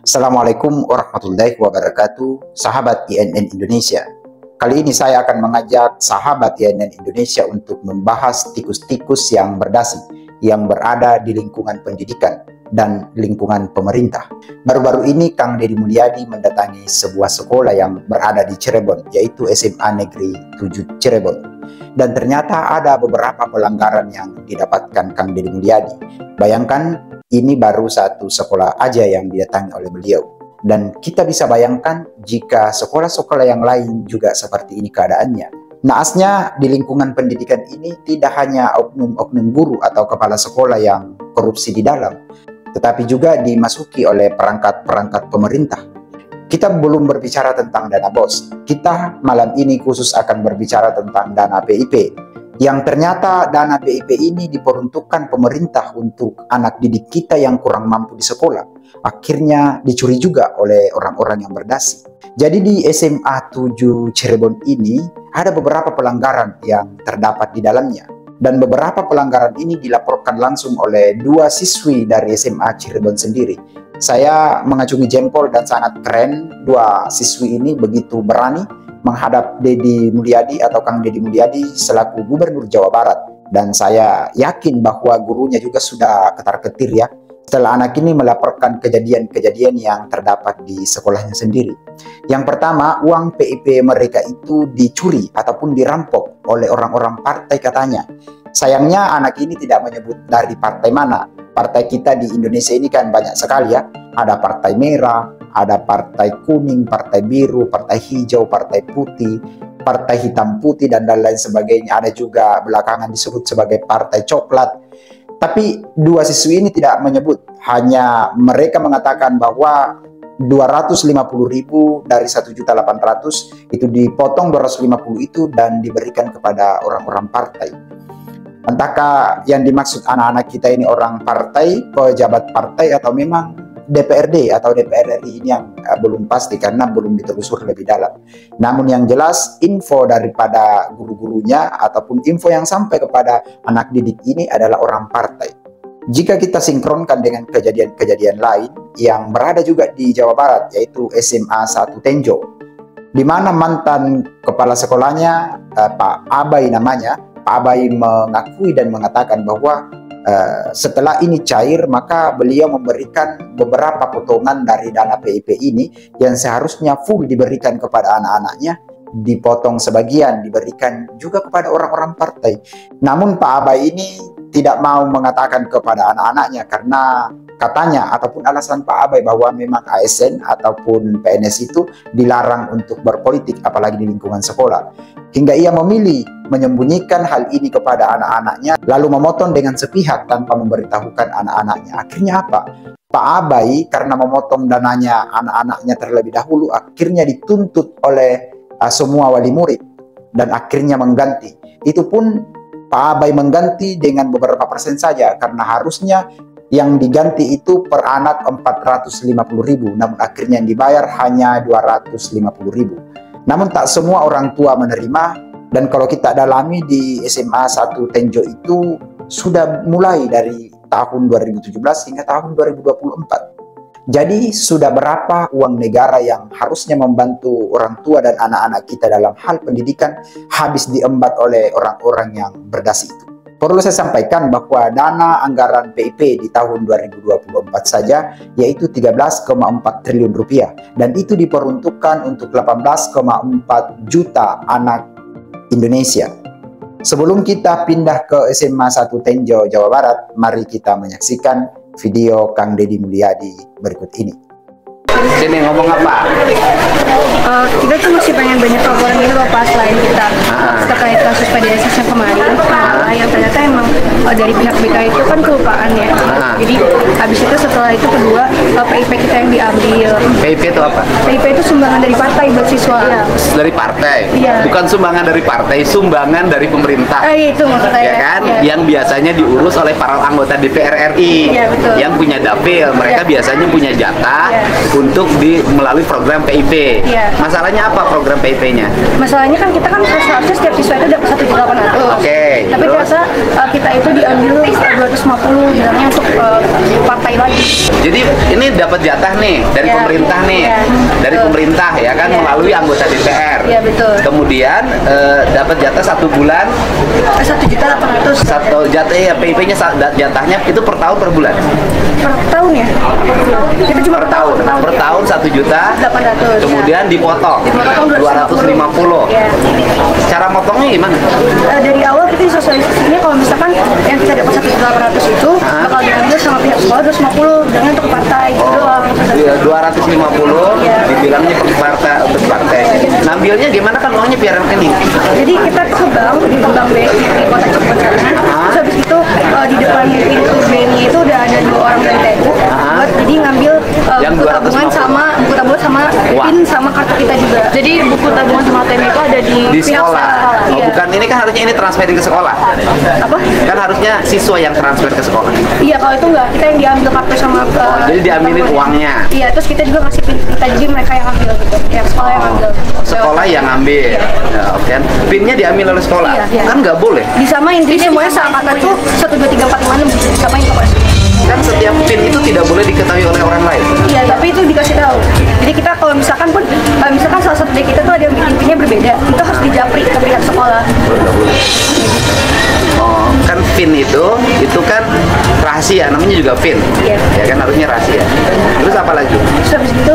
Assalamualaikum warahmatullahi wabarakatuh, sahabat INN Indonesia. Kali ini saya akan mengajak sahabat INN Indonesia untuk membahas tikus-tikus yang berdasi yang berada di lingkungan pendidikan dan lingkungan pemerintah. Baru-baru ini Kang Deddy Mulyadi mendatangi sebuah sekolah yang berada di Cirebon, yaitu SMA Negeri 7 Cirebon. Dan ternyata ada beberapa pelanggaran yang didapatkan Kang Deddy Mulyadi. Bayangkan, ini baru satu sekolah aja yang didatangi oleh beliau. Dan kita bisa bayangkan jika sekolah-sekolah yang lain juga seperti ini keadaannya. Naasnya di lingkungan pendidikan ini tidak hanya oknum-oknum guru atau kepala sekolah yang korupsi di dalam, tetapi juga dimasuki oleh perangkat-perangkat pemerintah. Kita belum berbicara tentang dana BOS. Kita malam ini khusus akan berbicara tentang dana PIP. Yang ternyata dana PIP ini diperuntukkan pemerintah untuk anak didik kita yang kurang mampu di sekolah. Akhirnya dicuri juga oleh orang-orang yang berdasi. Jadi di SMA 7 Cirebon ini ada beberapa pelanggaran yang terdapat di dalamnya. Dan beberapa pelanggaran ini dilaporkan langsung oleh dua siswi dari SMA Cirebon sendiri. Saya mengacungi jempol dan sangat keren dua siswi ini begitu berani menghadap Deddy Mulyadi atau Kang Deddy Mulyadi selaku Gubernur Jawa Barat. Dan saya yakin bahwa gurunya juga sudah ketar-ketir ya, setelah anak ini melaporkan kejadian-kejadian yang terdapat di sekolahnya sendiri. Yang pertama, uang PIP mereka itu dicuri ataupun dirampok oleh orang-orang partai katanya. Sayangnya anak ini tidak menyebut dari partai mana. Partai kita di Indonesia ini kan banyak sekali ya. Ada partai merah, ada partai kuning, partai biru, partai hijau, partai putih, partai hitam putih, dan lain sebagainya. Ada juga belakangan disebut sebagai partai coklat. Tapi dua siswi ini tidak menyebut. Hanya mereka mengatakan bahwa 250.000 dari 1.800.000 itu dipotong 250 itu dan diberikan kepada orang-orang partai. Entahkah yang dimaksud anak-anak kita ini orang partai, pejabat partai, atau memang DPRD atau DPR RI, ini yang belum pasti karena belum ditelusur lebih dalam. Namun yang jelas info daripada guru-gurunya ataupun info yang sampai kepada anak didik ini adalah orang partai. Jika kita sinkronkan dengan kejadian-kejadian lain yang berada juga di Jawa Barat, yaitu SMA 1 Tenjo, di mana mantan kepala sekolahnya Pak Abai namanya, Pak Abai mengakui dan mengatakan bahwa setelah ini cair, maka beliau memberikan beberapa potongan dari dana PIP ini yang seharusnya full diberikan kepada anak-anaknya, dipotong sebagian, diberikan juga kepada orang-orang partai. Namun Pak Abai ini tidak mau mengatakan kepada anak-anaknya karena katanya ataupun alasan Pak Abai bahwa memang ASN ataupun PNS itu dilarang untuk berpolitik apalagi di lingkungan sekolah. Hingga ia memilih menyembunyikan hal ini kepada anak-anaknya lalu memotong dengan sepihak tanpa memberitahukan anak-anaknya. Akhirnya apa? Pak Abai karena memotong dananya anak-anaknya terlebih dahulu akhirnya dituntut oleh semua wali murid dan akhirnya mengganti. Itu pun Pak Abai mengganti dengan beberapa persen saja karena harusnya yang diganti itu per anak 450.000, namun akhirnya yang dibayar hanya 250.000. Namun tak semua orang tua menerima, dan kalau kita dalami di SMA 1 Tenjo itu sudah mulai dari tahun 2017 hingga tahun 2024. Jadi sudah berapa uang negara yang harusnya membantu orang tua dan anak-anak kita dalam hal pendidikan habis diembat oleh orang-orang yang berdasi itu. Perlu saya sampaikan bahwa dana anggaran PIP di tahun 2024 saja yaitu 13,4 triliun rupiah. Dan itu diperuntukkan untuk 18,4 juta anak Indonesia. Sebelum kita pindah ke SMA 1 Tenjo, Jawa Barat, mari kita menyaksikan video Kang Deddy Mulyadi berikut ini. Sini ngomong apa? Kita tuh masih pengen banyak laporan ini Bapak selain kita terkait kasus PDSS yang kemarin, yang ternyata emang dari pihak BK itu kan kelupaan ya. Jadi habis itu setelah itu kedua PIP kita yang diambil. PIP itu apa? PIP itu sumbangan dari partai buat siswa. Ya. Dari partai? Iya. Bukan sumbangan dari partai, sumbangan dari pemerintah. Itu maksudnya. Ya kan? Ya. Yang biasanya diurus oleh para anggota DPR RI. Iya, betul. Yang punya dapil, mereka biasanya punya jatah untuk melalui program PIP. Masalahnya apa program PIP-nya? Masalahnya kan kita kan seharusnya setiap siswa itu dapat 1.800. Oke. Tapi ternyata kita itu diambil 250 bilangnya untuk partai kuasai lagi. Jadi ini dapat jatah nih dari pemerintah nih, dari pemerintah ya kan, melalui anggota DPR. Iya betul. Kemudian dapat jatah 1 bulan 1.800.000. satu jatah ya, PIP-nya jatahnya itu per tahun per bulan? Per tahun ya? Kita cuma Per tahun. Per tahun 1.800.000. Kemudian dipotong 250. Ya. Cara motongnya gimana? Dari awal kita disosialisasinya kalau misalkan yang kita dapat 1.800.000 itu bakal diambil sama pihak sekolah 250 dengan untuk partai gitu doang. 250 dibilangnya untuk partai. Ngambilnya gimana kan uangnya biar rekening? Jadi kita ke bank di bank BNI di Kota Cirebon sana. Terus habis itu di depan pintu BNI itu udah ada 2 orang dari TU. Buat jadi ngambil buku tabungan sama PIN sama kartu kita juga. Jadi buku tabungan sama ATM itu ada di pihak sekolah. Oh, iya. bukan, ini kan harusnya ini transferin ke sekolah. Apa? Kan harusnya siswa yang transfer ke sekolah. Iya, kalau itu enggak, kita yang diambil kartu sama jadi diambilin uangnya. Iya, terus kita juga ngasih PIN kita, jadi mereka yang ambil gitu. Ya, sekolah yang ambil. Sekolah yang ambil. Ya, oke. PIN-nya diambil oleh sekolah. Iya. Kan nggak boleh. Disamain, jadi semuanya seangkatan tuh 1, 2, 3, 4, 5, 6 disamain pokoknya. Kan setiap PIN itu tidak boleh diketahui oleh orang lain. Iya, tapi itu dikasih tahu. Jadi kita kalau misalkan pun, misalkan salah satu dari kita tuh ada yang bikin PIN-nya berbeda, itu harus dijapri ke pihak sekolah. Oh, kan PIN itu kan rahasia, namanya juga PIN. Iya. Ya kan harusnya rahasia. Terus apa lagi? Terus habis itu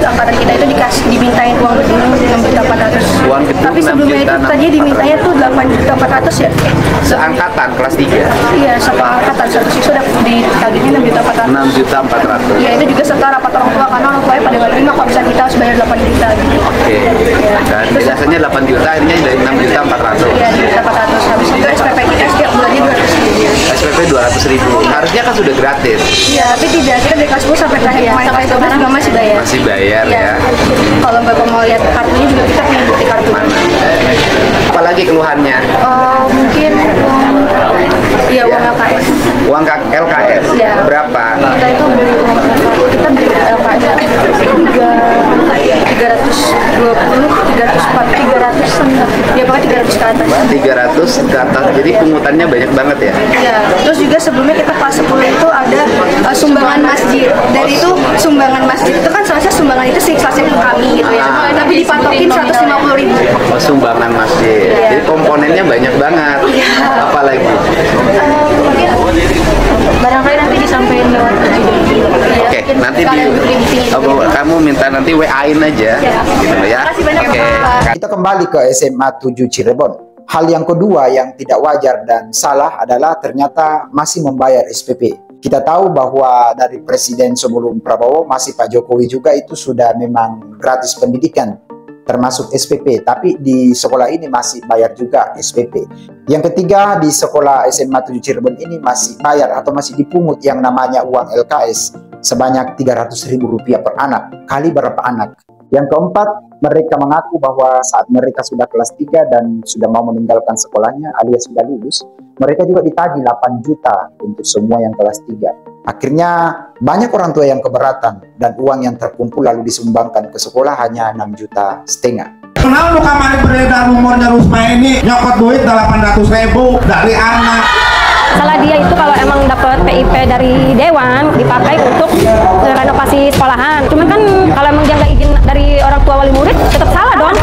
angkatan kita itu dimintain uang gedung 6.400.000. Uang gedung Tapi sebelumnya itu tadi dimintanya tuh 8.400.000 ya. Seangkatan kelas 3. Iya, satu angkatan satu siswa udah ditagihnya 6.400.000. 6.400.000. Iya, itu juga setelah rapat orang tua karena orang tuanya pada nggak terima kalau misalnya kita harus bayar 8 juta gitu. Oke. Kan biasanya 8 juta, akhirnya dari 6.400.000. Iya, 6.400.000. Habis itu SPP kita setiap bulannya 200.000. SPP 200.000. Harusnya kan sudah gratis. Iya, tapi tidak. Kita dari kelas 10 sampai terakhir kemarin kelas 12 juga masih bayar. Masih bayar ya. Kalau Bapak mau lihat kartunya juga kita punya bukti kartu. Mana? Apalagi keluhannya? Mungkin uang LKS. Uang LKS? Ya. Berapa? Kita itu beli LKS 320, 340, 300, ya pokoknya 300 ke atas. 300 ke atas, jadi pungutannya banyak banget ya? Ya, terus juga sebelumnya kita kelas 10 itu ada sumbangan masjid. Dari itu sumbangan masjid itu kan seharusnya sumbangan itu seikhlasnya ke kami gitu ya. Tapi dipatokin 150.000. Oh, sumbangan masjid. Ya. Jadi komponennya banyak banget. Ya. Apalagi? Barangkali nanti disampaikan lewat Oke, nanti kamu minta nanti WA-in aja, gitu ya. Oke. Kita kembali ke SMA 7 Cirebon. Hal yang kedua yang tidak wajar dan salah adalah ternyata masih membayar SPP. Kita tahu bahwa dari Presiden sebelum Prabowo, masih Pak Jokowi juga itu sudah memang gratis pendidikan, termasuk SPP. Tapi di sekolah ini masih bayar juga SPP. Yang ketiga, di sekolah SMA 7 Cirebon ini masih bayar atau masih dipungut yang namanya uang LKS sebanyak Rp300.000 per anak. Kali berapa anak? Yang keempat, mereka mengaku bahwa saat mereka sudah kelas 3 dan sudah mau meninggalkan sekolahnya alias sudah lulus, mereka juga ditagih 8 juta untuk semua yang kelas 3. Akhirnya banyak orang tua yang keberatan dan uang yang terkumpul lalu disumbangkan ke sekolah hanya 6,5 juta. Kenapa kemarin beredar rumornya Rusma ini nyokot duit 800.000 dari anak? Salah dia itu kalau emang dapat PIP dari Dewan dipakai untuk renovasi sekolahan. Cuman kan kalau emang dia nggak izin dari orang tua wali murid tetap salah dong.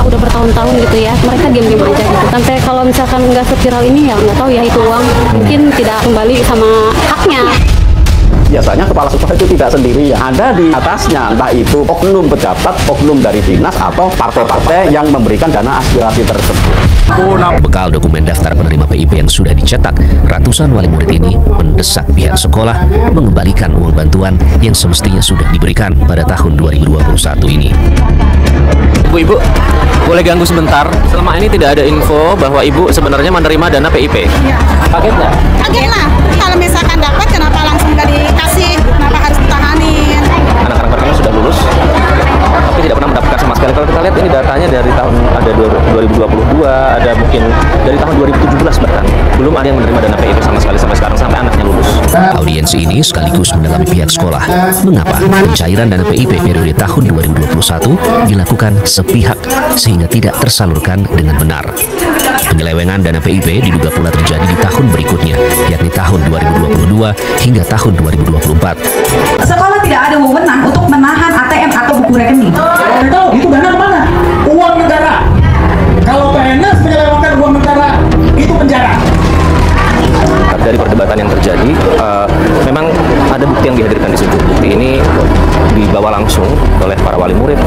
Udah bertahun-tahun gitu ya, mereka diam-diam aja gitu. Sampai kalau misalkan nggak seviral ini ya nggak tahu ya itu uang mungkin tidak kembali sama haknya. Biasanya kepala sekolah itu tidak sendirian, ada di atasnya, entah itu oknum pejabat, oknum dari dinas atau partai-partai yang memberikan dana aspirasi tersebut. Bekal dokumen daftar penerima PIP yang sudah dicetak, ratusan wali murid ini mendesak pihak sekolah mengembalikan uang bantuan yang semestinya sudah diberikan pada tahun 2021 ini. Ibu, boleh ganggu sebentar? Selama ini tidak ada info bahwa Ibu sebenarnya menerima dana PIP. Kaget nggak? Kaget lah. Kalau misalkan dapat, kenapa langsung nggak dikasih? Kenapa harus ditahanin? Anak-anak mereka sudah lulus, tapi tidak pernah mendapatkan sama sekali. Kalau kita lihat ini datanya dari tahun ada 2022, ada mungkin dari tahun 2017 bahkan belum ada yang menerima dana PIP sama sekali sampai sekarang sampai anaknya lulus. Audiens informasi ini sekaligus mendalami pihak sekolah mengapa pencairan dana PIP periode tahun 2021 dilakukan sepihak sehingga tidak tersalurkan dengan benar. Penyelewengan dana PIP diduga pula terjadi di tahun berikutnya, yakni tahun 2022 hingga tahun 2024. Sekolah tidak ada wewenang untuk menahan ATM atau buku rekening. Itu dana mana? Uang negara. Kalau PNS menyelewengkan uang negara, itu penjara. Dari perdebatan yang terjadi, memang ada bukti yang dihadirkan di situ. Bukti ini dibawa langsung oleh para wali murid,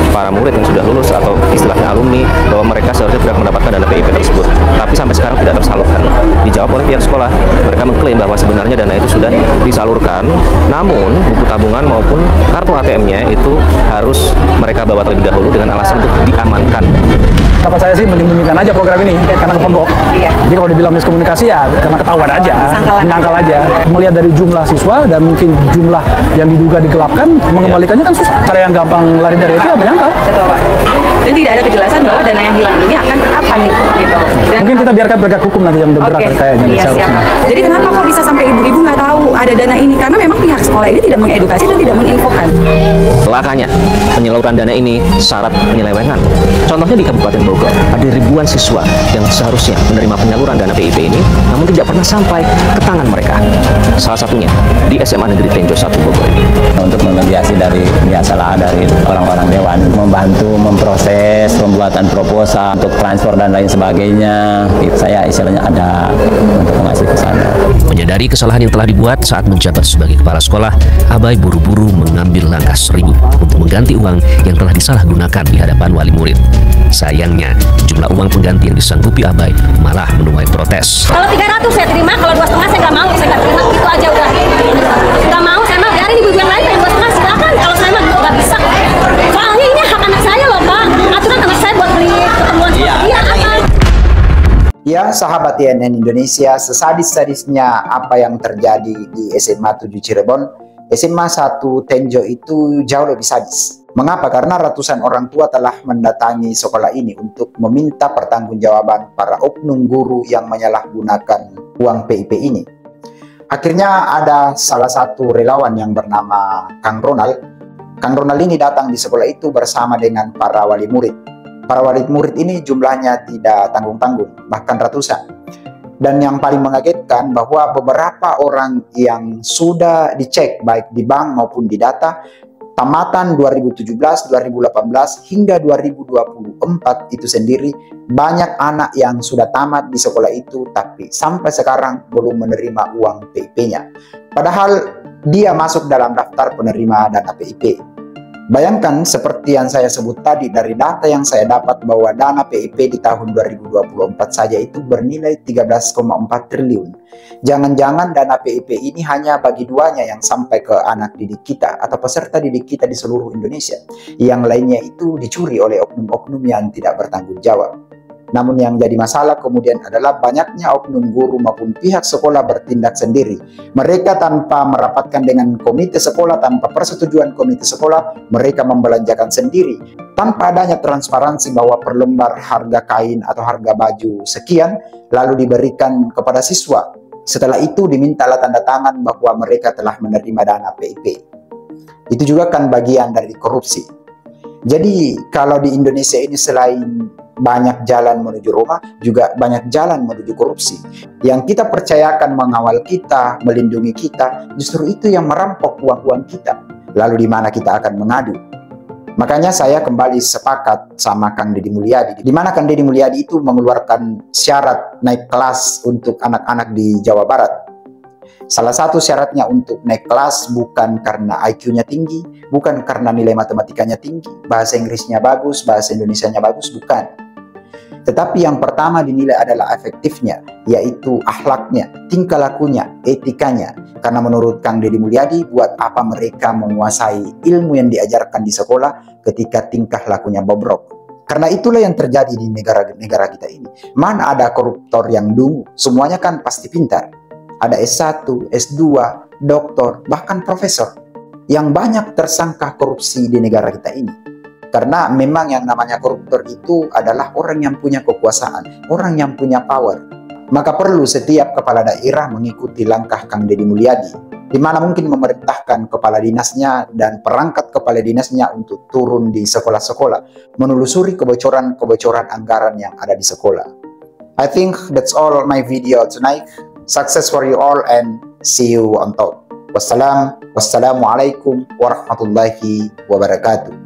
para murid yang sudah lulus atau istilahnya alumni, bahwa mereka seharusnya tidak mendapatkan dana PIP tersebut. Tapi sampai sekarang tidak tersalurkan. Dijawab oleh pihak sekolah. Mereka mengklaim bahwa sebenarnya dana itu sudah disalurkan, namun buku tabungan maupun kartu ATM-nya itu harus mereka bawa terlebih dahulu dengan alasan untuk diamankan. Apa saya sih menyembunyikan aja program ini karena kepondok. Jadi kalau dibilang miskomunikasi ya karena ketahuan aja, menyangkal aja. Melihat dari jumlah siswa dan mungkin jumlah yang diduga digelapkan, mengembalikannya kan susah. Cara yang gampang lari dari itu ya menyangkal. Betul, Pak. Dan tidak ada kejelasan bahwa dana yang hilang ini akan apa gitu. Dan mungkin kita biarkan penegak hukum nanti yang bergerak terkaitnya. Iya, siap. Jadi kenapa kok bisa sampai ibu-ibu nggak tahu ada dana ini? Karena memang pihak sekolah ini tidak mengedukasi dan tidak menginfokan. Celakanya, penyaluran dana ini syarat penyelewengan. Contohnya di Kabupaten Bogor, ada ribuan siswa yang seharusnya menerima penyaluran dana PIP ini, namun tidak pernah sampai ke tangan mereka. Salah satunya di SMA Negeri Tenjo 1 Bogor ini. Untuk memediasi dari orang-orang dewan, membantu memproses pembuatan proposal untuk transfer dan lain sebagainya. Saya istilahnya ada untuk mengasih ke sana. Menyadari kesalahan yang telah dibuat saat menjabat sebagai kepala sekolah, Abai buru-buru mengambil langkah seribu untuk mengganti uang yang telah disalahgunakan di hadapan wali murid. Sayangnya, jumlah uang pengganti yang disanggupi Abai malah menuai protes. Kalau 300 saya terima, kalau 2,5 saya nggak mau, saya nggak terima, itu aja udah. Nggak mau, saya mah biarin ibu yang lain yang 2,5 silakan. Kalau saya mah nggak bisa. Soalnya ini hak anak saya loh, Pak. Aturan anak saya buat beli keperluan seperti dia apa? Ya, sahabat YNN Indonesia, sesadis-sadisnya apa yang terjadi di SMA 7 Cirebon, SMA 1 Tenjo itu jauh lebih sadis. Mengapa? Karena ratusan orang tua telah mendatangi sekolah ini untuk meminta pertanggungjawaban para oknum guru yang menyalahgunakan uang PIP ini. Akhirnya ada salah satu relawan yang bernama Kang Ronald. Kang Ronald ini datang di sekolah itu bersama dengan para wali murid. Para wali murid ini jumlahnya tidak tanggung-tanggung, bahkan ratusan. Dan yang paling mengagetkan bahwa beberapa orang yang sudah dicek baik di bank maupun di data, tamatan 2017, 2018 hingga 2024 itu sendiri, banyak anak yang sudah tamat di sekolah itu tapi sampai sekarang belum menerima uang PIP-nya. Padahal dia masuk dalam daftar penerima dana PIP. Bayangkan seperti yang saya sebut tadi, dari data yang saya dapat bahwa dana PIP di tahun 2024 saja itu bernilai 13,4 triliun. Jangan-jangan dana PIP ini hanya bagi duanya yang sampai ke anak didik kita atau peserta didik kita di seluruh Indonesia. Yang lainnya itu dicuri oleh oknum-oknum yang tidak bertanggung jawab. Namun yang jadi masalah kemudian adalah banyaknya oknum guru maupun pihak sekolah bertindak sendiri. Mereka tanpa merapatkan dengan komite sekolah, tanpa persetujuan komite sekolah, mereka membelanjakan sendiri. Tanpa adanya transparansi bahwa per lembar harga kain atau harga baju sekian, lalu diberikan kepada siswa. Setelah itu dimintalah tanda tangan bahwa mereka telah menerima dana PIP. Itu juga kan bagian dari korupsi. Jadi kalau di Indonesia ini selain banyak jalan menuju Roma, juga banyak jalan menuju korupsi. Yang kita percayakan mengawal kita, melindungi kita, justru itu yang merampok uang-uang kita. Lalu di mana kita akan mengadu? Makanya saya kembali sepakat sama Kang Deddy Mulyadi. Di mana Kang Deddy Mulyadi itu mengeluarkan syarat naik kelas untuk anak-anak di Jawa Barat. Salah satu syaratnya untuk naik kelas bukan karena IQ-nya tinggi, bukan karena nilai matematikanya tinggi, bahasa Inggrisnya bagus, bahasa Indonesianya bagus, bukan. Tetapi yang pertama dinilai adalah efektifnya, yaitu akhlaknya, tingkah lakunya, etikanya. Karena menurut Kang Deddy Mulyadi, buat apa mereka menguasai ilmu yang diajarkan di sekolah ketika tingkah lakunya bobrok. Karena itulah yang terjadi di negara kita ini. Mana ada koruptor yang dungu, semuanya kan pasti pintar. Ada S1, S2, doktor, bahkan profesor yang banyak tersangka korupsi di negara kita ini. Karena memang yang namanya koruptor itu adalah orang yang punya kekuasaan, orang yang punya power. Maka perlu setiap kepala daerah mengikuti langkah Kang Deddy Mulyadi. di mana mungkin memerintahkan kepala dinasnya dan perangkat kepala dinasnya untuk turun di sekolah-sekolah, menelusuri kebocoran-kebocoran anggaran yang ada di sekolah. I think that's all my video tonight. Success for you all and see you on top. Wassalamualaikum warahmatullahi wabarakatuh.